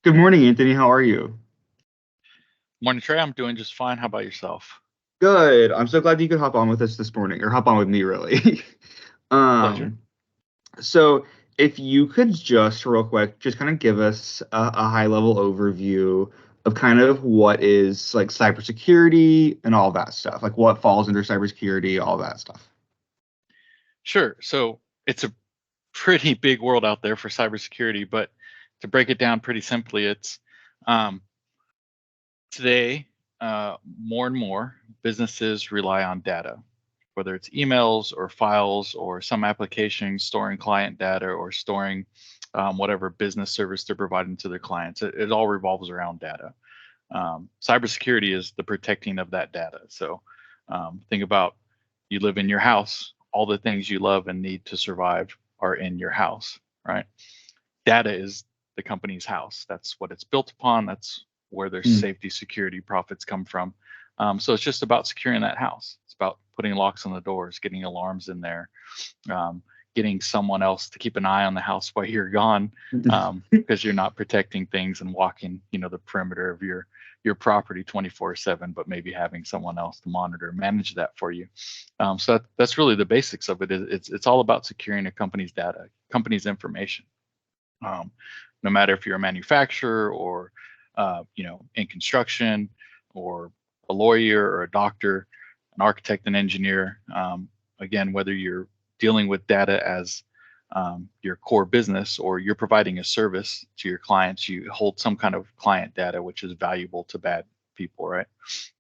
Good morning, Anthony. How are you? Morning, Trey. I'm doing just fine. How about yourself? Good. I'm so glad you could hop on with us this morning, or hop on with me, really. Pleasure. um, so if you could just real quick, just kind of give us a high level overview of kind of what is like cybersecurity and all that stuff, like what falls under cybersecurity, all that stuff. Sure. So it's a pretty big world out there for cybersecurity, but to break it down pretty simply, it's um, today more and more businesses rely on data, whether it's emails or files or some applications storing client data or storing whatever business service they're providing to their clients. It all revolves around data. Cybersecurity is the protecting of that data. So think about you live in your house, all the things you love and need to survive are in your house, right? Data is the company's house. That's what it's built upon. That's where their Mm. safety, security, profits come from. So it's just about securing that house. It's about putting locks on the doors, getting alarms in there, um, getting someone else to keep an eye on the house while you're gone, because you're not protecting things and walking, the perimeter of your property 24/7, but maybe having someone else to monitor and manage that for you. So that's really the basics of it. It's all about securing a company's data, company's information. No matter if you're a manufacturer or in construction or a lawyer or a doctor, an architect, an engineer. Again, whether you're dealing with data as your core business or you're providing a service to your clients, you hold some kind of client data which is valuable to bad people, right?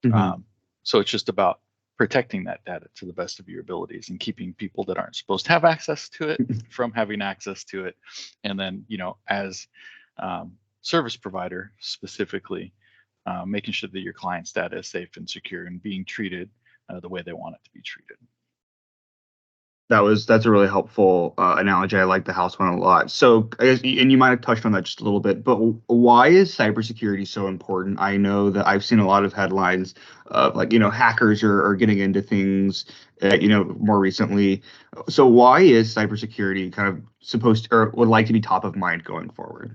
Mhm. So it's just about protecting that data to the best of your abilities and keeping people that aren't supposed to have access to it from having access to it. And then, as service provider specifically, making sure that your client's data is safe and secure and being treated the way they want it to be treated. That's a really helpful analogy. I like the house one a lot. So, I guess, and you might have touched on that just a little bit, but why is cybersecurity so important? I know that I've seen a lot of headlines of like, hackers are getting into things, more recently. So, why is cybersecurity kind of supposed to, or would like to be top of mind going forward?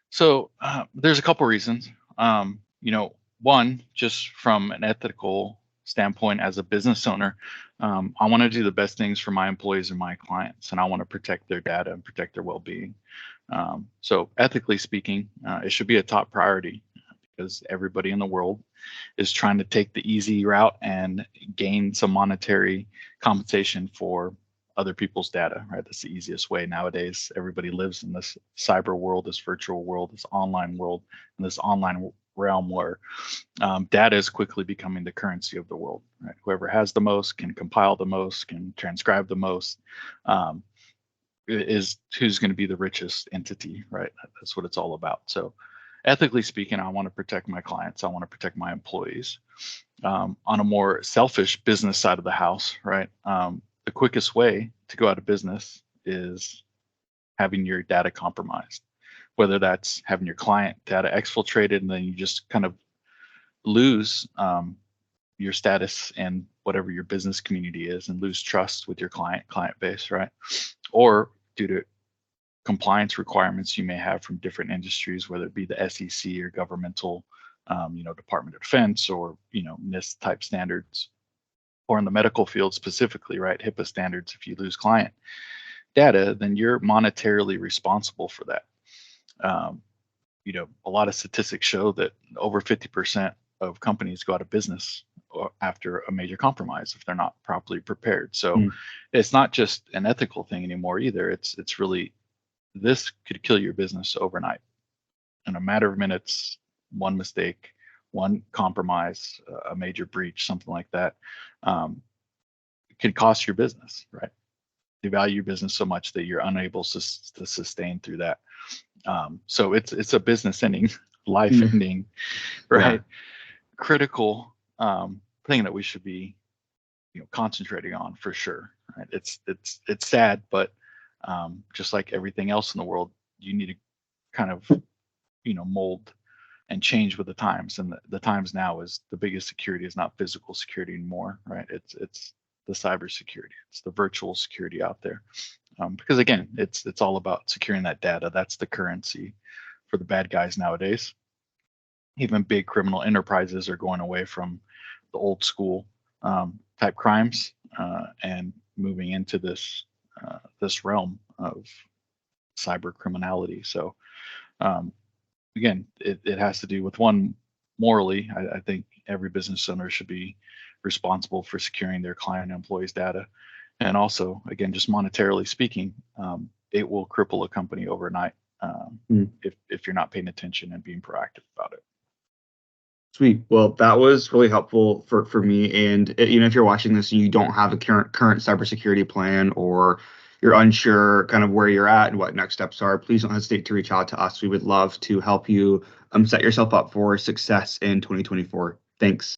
So there's a couple reasons. One, just from an ethical standpoint as a business owner, I want to do the best things for my employees and my clients, and I want to protect their data and protect their well-being. So ethically speaking, it should be a top priority because everybody in the world is trying to take the easy route and gain some monetary compensation for other people's data, right? That's the easiest way nowadays. Everybody lives in this cyber world, this virtual world, this online world, and this online realm where data is quickly becoming the currency of the world. Right? Whoever has the most can compile the most, can transcribe the most, is who's going to be the richest entity, right? That's what it's all about. So, ethically speaking, I want to protect my clients. I want to protect my employees. On a more selfish business side of the house, right? The quickest way to go out of business is having your data compromised, whether that's having your client data exfiltrated and then you just kind of lose your status and whatever your business community is and lose trust with your client base, right? Or due to compliance requirements you may have from different industries, whether it be the SEC or governmental, Department of Defense or, NIST type standards, or in the medical field specifically, right? HIPAA standards. If you lose client data, then you're monetarily responsible for that. Um, a lot of statistics show that over 50% of companies go out of business after a major compromise if they're not properly prepared. So Mm. it's not just an ethical thing anymore either. It's really, this could kill your business overnight in a matter of minutes. One mistake, one compromise, a major breach, something like that, um, could cost your business, right? Devalue your business so much that you're unable to sustain through that. So it's a business ending, life Mm. ending, Yeah. right? Critical thing that we should be, concentrating on for sure. Right? It's sad, but just like everything else in the world, you need to kind of, mold and change with the times. And the times now is the biggest security is not physical security anymore, right? It's the cyber security. It's the virtual security out there. Because again, it's all about securing that data. That's the currency the bad guys nowadays. Even big criminal enterprises are going away from the old school type crimes and moving into this realm of cyber criminality. So again, it has to do with, one, morally. I think every business owner should be responsible for securing their client and employees' data, and also, again, just monetarily speaking, it will cripple a company overnight if you're not paying attention and being proactive about it. Sweet. Well, that was really helpful for me. And if you're watching this and you don't have a current cybersecurity plan, or you're unsure kind of where you're at and what next steps are, please don't hesitate to reach out to us. We would love to help you set yourself up for success in 2024. Thanks.